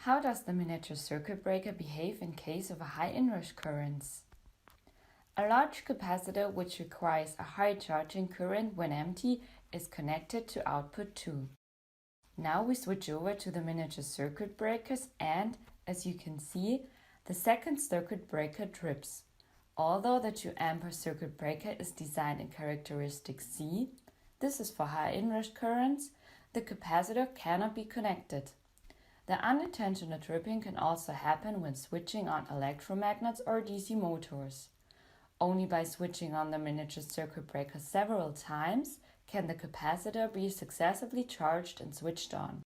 How does the miniature circuit breaker behave in case of a high inrush currents? A large capacitor which requires a high charging current when empty is connected to output 2. Now we switch over to the miniature circuit breakers and, as you can see, the second circuit breaker trips. Although the 2 ampere circuit breaker is designed in characteristic C, this is for high inrush currents, the capacitor cannot be connected. The unintentional tripping can also happen when switching on electromagnets or DC motors. Only by switching on the miniature circuit breaker several times can the capacitor be successively charged and switched on.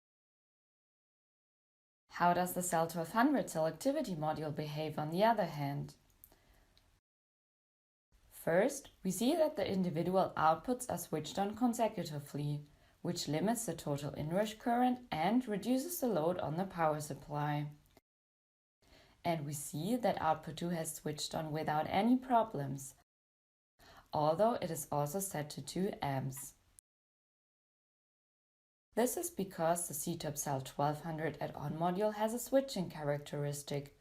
How does the SEL 1200 selectivity module behave on the other hand? First, we see that the individual outputs are switched on consecutively, which limits the total inrush current and reduces the load on the power supply. And we see that output 2 has switched on without any problems, although it is also set to 2 amps. This is because the SITOP SEL 1200 add-on module has a switching characteristic,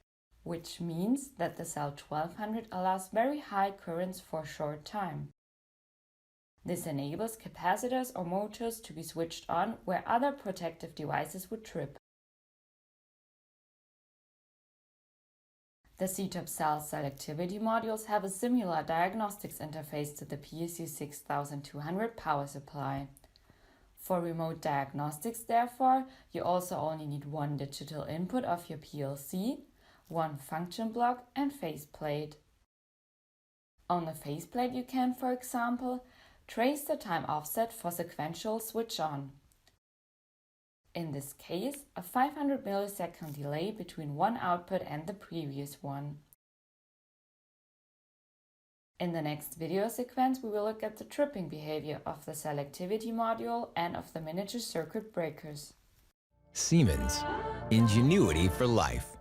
which means that the SEL 1200 allows very high currents for a short time. This enables capacitors or motors to be switched on where other protective devices would trip. The SITOP SEL selectivity modules have a similar diagnostics interface to the PSU6200 power supply. For remote diagnostics, therefore, you also only need one digital input of your PLC, one function block and faceplate. On the faceplate you can, for example, trace the time offset for sequential switch on. In this case, a 500 millisecond delay between one output and the previous one. In the next video sequence, we will look at the tripping behavior of the selectivity module and of the miniature circuit breakers. Siemens, ingenuity for life.